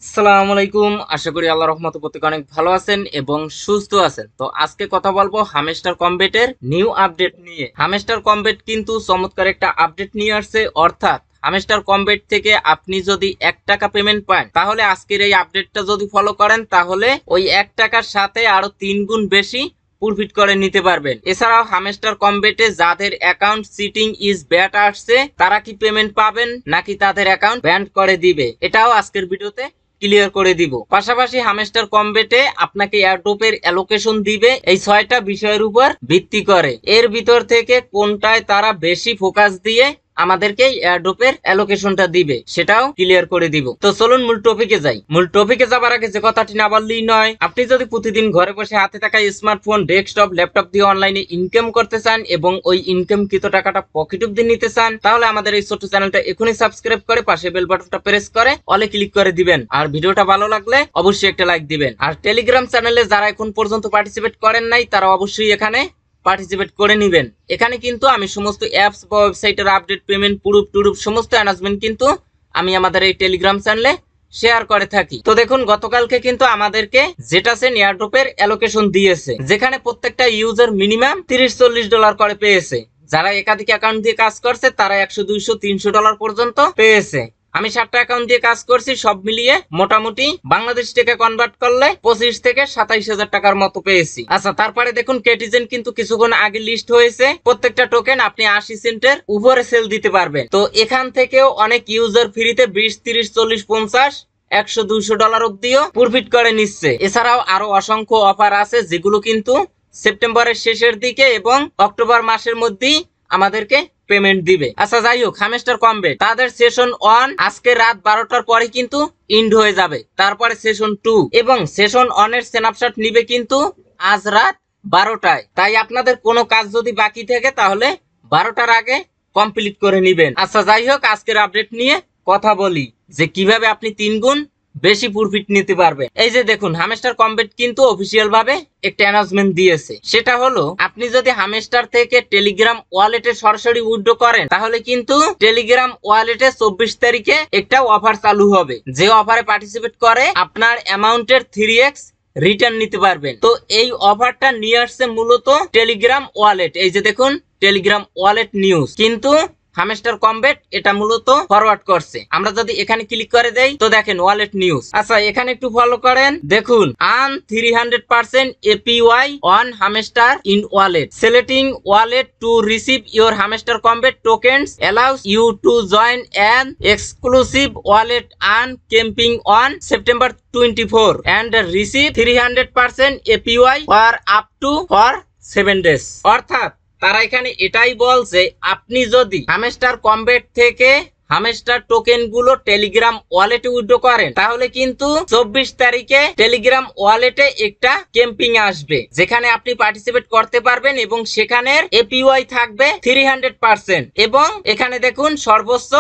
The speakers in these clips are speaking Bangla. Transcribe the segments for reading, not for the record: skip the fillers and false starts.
আসসালামু আলাইকুম। আশা করি আল্লাহর রহমতে প্রত্যেকে অনেক ভালো আছেন এবং সুস্থ আছেন। তো আজকে কথা বলবো হামেস্টার কমবেটের নিউ আপডেট নিয়ে। হামেস্টার কমবেট কিন্তু চমৎকার একটা আপডেট নিয়ে আসছে, অর্থাৎ হামেস্টার কমবেট থেকে আপনি যদি 1 টাকা পেমেন্ট পান, তাহলে আজকের এই আপডেটটা যদি ফলো করেন তাহলে ওই 1 টাকার সাথে আরো 3 গুণ বেশি প্রফিট করে নিতে পারবেন। এছাড়াও হামেস্টার কমবেটে যাদের অ্যাকাউন্ট চিটিং ইজ ব্যাট আসছে তারা কি পেমেন্ট পাবেন নাকি তাদের অ্যাকাউন্ট ব্যান করে দিবে, এটাও আজকের ভিডিওতে ক্লিয়ার করে দিব। পাশাপাশি হামেস্টার কমবেটে আপনাকে এয়ারড্রপের অ্যালোকেশন দিবে এই 6টা বিষয়ের উপর ভিত্তি করে। এর ভিতর থেকে কোনটায় তারা বেশি ফোকাস দিয়ে আমাদেরকে এয়ারড্রপের অ্যালোকেশনটা দিবে সেটাও ক্লিয়ার করে দিব। তো চলুন মূল টপিকে যাই। মূল টপিকে যাবার আগে যে কথাটি না বললেই নয়, আপনি যদি প্রতিদিন ঘরে বসে হাতে থাকা স্মার্টফোন, ডেস্কটপ, ল্যাপটপ দিয়ে অনলাইনে ইনকাম করতে চান এবং ওই ইনকামকৃত টাকাটা পকেট অব্দি নিতে চান, তাহলে আমাদের এই ছোট্ট চ্যানেলটা এখনই সাবস্ক্রাইব করে পাশে বেল বাটনটা প্রেস করে অলে ক্লিক করে দিবেন। আর ভিডিওটা ভালো লাগলে অবশ্যই একটা লাইক দিবেন। আর টেলিগ্রাম চ্যানেলে যারা এখন পর্যন্ত পার্টিসিপেট করেন নাই তারা অবশ্যই এখানে পার্টিসিপেট করে নিবেন। এখানে কিন্তু আমি সমস্ত অ্যাপস বা ওয়েবসাইটের আপডেট, পেমেন্ট, প্রুফ টুরুফ সমস্ত অ্যানাউন্সমেন্ট কিন্তু আমি আমাদের এই টেলিগ্রাম চ্যানেলে শেয়ার করে থাকি। তো দেখুন, গতকালকে কিন্তু আমাদেরকে জেটাসেন এয়ারড্রপের অ্যালোকেশন দিয়েছে, যেখানে প্রত্যেকটা ইউজার মিনিমাম $30-40 করে পেয়েছে। যারা একাধিক অ্যাকাউন্ট দিয়ে কাজ করছে তারা $100, $200, $300 পর্যন্ত পেয়েছে। আমি 7টা অ্যাকাউন্ট দিয়ে কাজ করছি, সব মিলিয়ে মোটামুটি বাংলাদেশ টাকা কনভার্ট করলে 25 থেকে 27,000 টাকার মতো পেয়েছি। আচ্ছা, তারপরে দেখুন কেটিজেন কিন্তু কিছুক্ষণ আগে লিস্ট হয়েছে। প্রত্যেকটা টোকেন আপনি 80 সেন্টের উপরে সেল দিতে পারবেন। তো এখান থেকেও অনেক ইউজার ফ্রিতে 20, 30, 40, 50, $100-200 অব্দিও প্রফিট করে নিচ্ছে। এছাড়াও আরো অসংখ্য অফার আছে যেগুলো কিন্তু সেপ্টেম্বরের শেষের দিকে এবং অক্টোবর মাসের মধ্যেই আমাদেরকে পেমেন্ট দিবে। আচ্ছা, যাই হোক, হামেস্টার কমবেট তাদের সেশন 1 আজকে রাত 12টার পরে কিন্তু ইন্ড হয়ে যাবে। তারপরে সেশন 2 এবং সেশন 1 এর স্ন্যাপশট নিবে কিন্তু আজ রাত 12টায়। তাই আপনাদের কোনো কাজ যদি বাকি থাকে তাহলে 12টার আগে কমপ্লিট করে নিবেন। আচ্ছা, যাই হোক, আজকের আপডেট নিয়ে কথা বলি যে কিভাবে আপনি 3 গুণ বেশি প্রফিট নিতে পারবে। এই যে দেখুন, হামেস্টার কমবেট কিন্তু অফিসিয়াল ভাবে একটা অ্যানাউন্সমেন্ট দিয়েছে। সেটা হলো, আপনি যদি হামেস্টার থেকে টেলিগ্রাম ওয়ালেটে সরাসরি উইথড্র করেন তাহলে কিন্তু টেলিগ্রাম ওয়ালেটে 24 তারিখে একটা অফার চালু হবে। যে অফারে পার্টিসিপেট করে আপনার অ্যামাউন্টের 3x রিটার্ন নিতে পারবেন। তো এই অফারটা নিয়ে আসছে মূলত টেলিগ্রাম ওয়ালেট। এই যে দেখুন, টেলিগ্রাম ওয়ালেট নিউজ, কিন্তু হামেস্টার কমবেট এটা মূলত ফরওয়ার্ড করছে। আমরা যদি এখানে ক্লিক করে দেই তো দেখেন ওয়ালেট নিউজ। আচ্ছা, এখানে একটু ফলো করেন। দেখুন, earn 300% APY on Hamster in wallet, selecting wallet to receive your Hamster Kombat tokens allows you to join an exclusive wallet earn camping on September 24 and receive 300% APY or up to for 7 days। অর্থাৎ তারা এখানে এটাই বলছে, আপনি যদি হামেস্টার কমবেট থেকে হামেস্টার টোকেন গুলো টেলিগ্রাম ওয়ালেটে উইথড্র করেন তাহলে কিন্তু 24 তারিখে টেলিগ্রাম ওয়ালেটে একটা ক্যাম্পিং আসবে, যেখানে আপনি পার্টিসিপেট করতে পারবেন এবং সেখানের এপিওয়াই থাকবে 300%। এবং এখানে দেখুন সর্বোচ্চ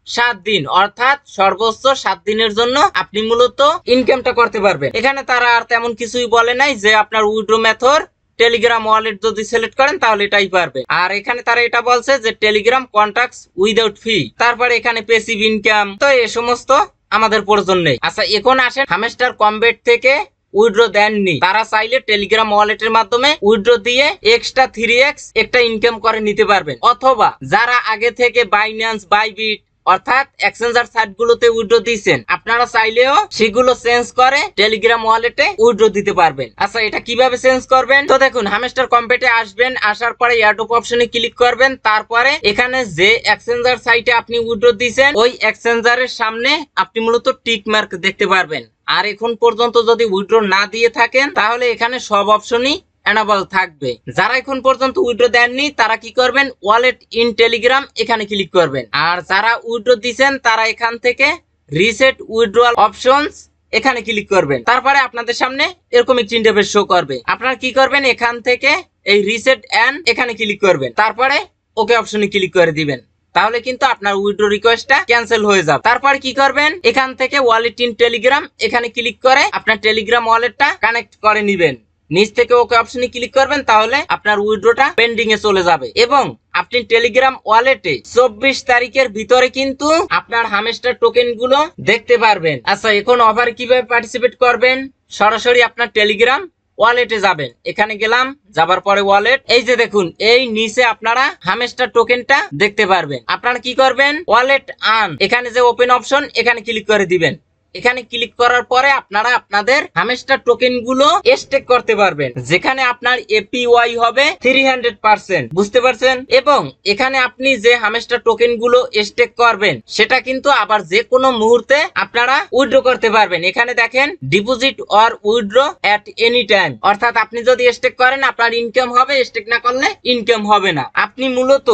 7 দিন, অর্থাৎ সর্বোচ্চ 7 দিনের জন্য আপনি মূলত ইনকামটা করতে পারবেন। এখানে তারা আর তেমন কিছুই বলে নাই যে আপনার উইথড্র মেথড টেলিগ্রাম ওয়ালেট যদি সিলেক্ট করেন তাহলে এটাই পারবে। আর এখানে তারা এটা বলছে যে টেলিগ্রাম কন্ট্যাক্টস উইদাউট ফি, তারপরে এখানে পেসিভ ইনকাম। তো এই সমস্ত আমাদের প্রয়োজন নেই। আচ্ছা, এখন আসেন হামেস্টার কমবেট থেকে উইথড্র দেননি, তারা চাইলে টেলিগ্রাম ওয়ালেটের মাধ্যমে উইথড্র দিয়ে এক্সট্রা 3x একটা ইনকাম করে নিতে পারবেন। অথবা যারা আগে থেকে বাইন্যান্স, বাইবিট অর্থাৎ এক্সচেঞ্জার সাইট গুলোতে উইথড্র দিয়েছেন, আপনারা চাইলেও সেগুলো চেঞ্জ করে টেলিগ্রাম ওয়ালেটে উইথড্র দিতে পারবেন। আচ্ছা, এটা কিভাবে চেঞ্জ করবেন? তো দেখুন, হামেস্টার কমবেটে আসবেন, আসার পরে এয়ারড্রপ অপশনে ক্লিক করবেন। তারপরে এখানে যে এক্সচেঞ্জার সাইটে আপনি উইথড্র দিয়েছেন ওই এক্সচেঞ্জারের সামনে আপনি মূলত টিক মার্ক দেখতে পারবেন। আর এখন পর্যন্ত যদি উইথড্র না দিয়ে থাকেন তাহলে এখানে সব অপশনই এনাবল থাকবে। যারা এখন পর্যন্ত উইথড্র দেননি তারা কি করবেন, ওয়ালেট ইন টেলিগ্রাম এখানে ক্লিক করবেন। আর যারা উইথড্র দিবেন তারা এখান থেকে রিসেট উইথড্রয়াল অপশনস এখানে ক্লিক করবেন। তারপরে আপনাদের সামনে এরকম একটি ইন্টারফেস শো করবে। আপনারা কি করবেন, এখান থেকে এই রিসেট এন্ড এখানে ক্লিক করবেন, তারপরে ওকে অপশনে ক্লিক করে দিবেন। তাহলে কিন্তু আপনার উইথড্র রিকোয়েস্টটা ক্যান্সেল হয়ে যাবে। তারপর কি করবেন, এখান থেকে ওয়ালেট ইন টেলিগ্রাম এখানে ক্লিক করে আপনার টেলিগ্রাম ওয়ালেটটা কানেক্ট করে নেবেন। নিচ থেকে ওকে অপশনে ক্লিক করবেন, তাহলে আপনার উইথড্রটা পেন্ডিং এ চলে যাবে এবং আপনি টেলিগ্রাম ওয়ালেটে 24 তারিখের ভিতরে কিন্তু আপনার হামেস্টার টোকেন গুলো দেখতে পারবেন। আচ্ছা, এখন অফার কিভাবে পার্টিসিপেট করবেন? সরাসরি আপনার টেলিগ্রাম ওয়ালেটে যাবেন। এখানে গেলাম, যাবার পরে ওয়ালেট, এই যে দেখুন এই নিচে আপনারা হামেস্টার টোকেনটা দেখতে পারবেন। আপনারা কি করবেন? ওয়ালেট আন, এখানে যে ওপেন অপশন, এখানে ক্লিক করে দিবেন। এখানে ক্লিক করার পরে আপনারা আপনাদের হামেস্টার টোকেন গুলো স্টেক করতে পারবেন, যেখানে আপনার এপিওয়াই হবে 300%। বুঝতে পারছেন? এবং এখানে আপনি যে হামেস্টার টোকেন গুলো স্টেক করবেন সেটা কিন্তু আবার যে কোনো মুহূর্তে আপনারা উইথড্র করতে পারবেন। এখানে দেখেন deposit or withdraw at any time, অর্থাৎ আপনি যদি স্টেক করেন আপনার ইনকাম হবে, স্টেক না করলে ইনকাম হবে না। আপনি মূলত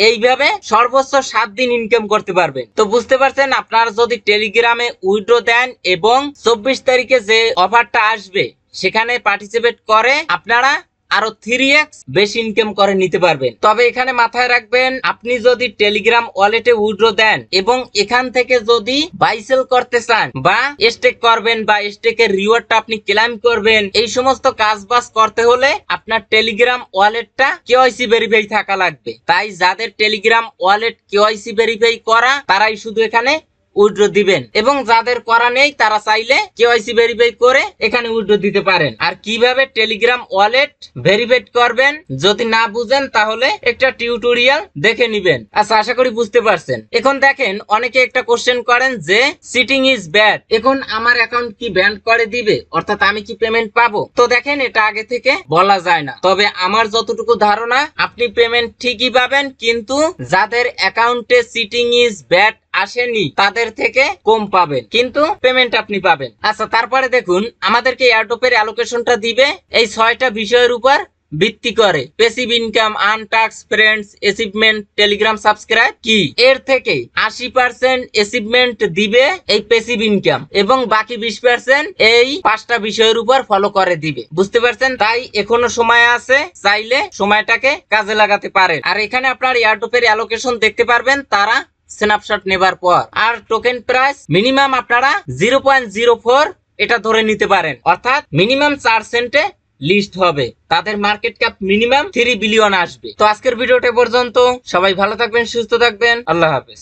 এইভাবে সর্বোচ্চ 7 দিন ইনকাম করতে পারবেন। তো বুঝতে পারছেন, আপনারা যদি টেলিগ্রামে উইথড্র দেন এবং 24 তারিখে যে অফারটা আসবে সেখানে পার্টিসিপেট করে আপনারা আরো 3x বেশি ইনকাম করে নিতে পারবেন। তবে এখানে মাথায় রাখবেন, আপনি যদি টেলিগ্রাম ওয়ালেটে উইথড্র দেন এবং এখান থেকে যদি বাই সেল করতে চান বা স্টেক করবেন বা স্টেকের রিওয়ার্ডটা আপনি ক্লেম করবেন, এই সমস্ত কাজ বাজ করতে হলে আপনার টেলিগ্রাম ওয়ালেটটা কেওয়াইসি ভেরিফাই থাকা লাগবে। তাই যাদের টেলিগ্রাম ওয়ালেট কেওয়াইসি ভেরিফাই করা তারাই শুধু এখানে উইথড্র দিবেন, এবং যাদের করা নেই তারা চাইলে কেওয়াইসি ভেরিফাই করে এখানে উইথড্র দিতে পারেন। আর কিভাবে টেলিগ্রাম ওয়ালেট ভেরিফাই করবেন যদি না বুঝেন তাহলে একটা টিউটোরিয়াল দেখে নিবেন। আচ্ছা, আশা করি বুঝতে পারছেন। এখন দেখেন অনেকে একটা কোশ্চেন করেন যে চিটিং ইজ ব্যাড, এখন আমার অ্যাকাউন্ট কি ব্যান করে দিবে, অর্থাৎ আমি কি পেমেন্ট পাবো? তো দেখেন, এটা আগে থেকে বলা যায় না, তবে আমার যতটুকু ধারণা আপনি পেমেন্ট ঠিকই পাবেন, কিন্তু যাদের অ্যাকাউন্টে চিটিং ইজ ব্যাড আসেনি তাদের থেকে কম পাবেন, কিন্তু পেমেন্ট আপনি পাবেন। আচ্ছা, তারপরে দেখুন আমাদেরকে এয়ারড্রপের অ্যালোকেশনটা দিবে এই 6টা বিষয়ের উপর ভিত্তি করে। প্যাসিভ ইনকাম, আনটাস্ক, ফ্রেন্ডস, অ্যাচিভমেন্ট, টেলিগ্রাম সাবস্ক্রাইব কি, এর থেকে 80% অ্যাচিভমেন্ট দিবে এই প্যাসিভ ইনকাম এবং বাকি 20% এই 5টা বিষয়ের উপর ফলো করে দিবে। বুঝতে পারছেন? তাই এখনো সময় আছে, চাইলে সময়টাকে কাজে লাগাতে পারেন। আর এখানে আপনার এয়ারড্রপের অ্যালোকেশন দেখতে পারবেন তারা স্ন্যাপশট নেবার পর। আর টোকেন প্রাইস মিনিমাম আপনারা 0.04 এটা ধরে নিতে পারেন, অর্থাৎ মিনিমাম 4 সেন্টে লিস্ট হবে। তাদের মার্কেট ক্যাপ মিনিমাম 3 বিলিয়ন আসবে। তো আজকের ভিডিওটা পর্যন্ত, সবাই ভালো থাকবেন, সুস্থ থাকবেন, আল্লাহ হাফেজ।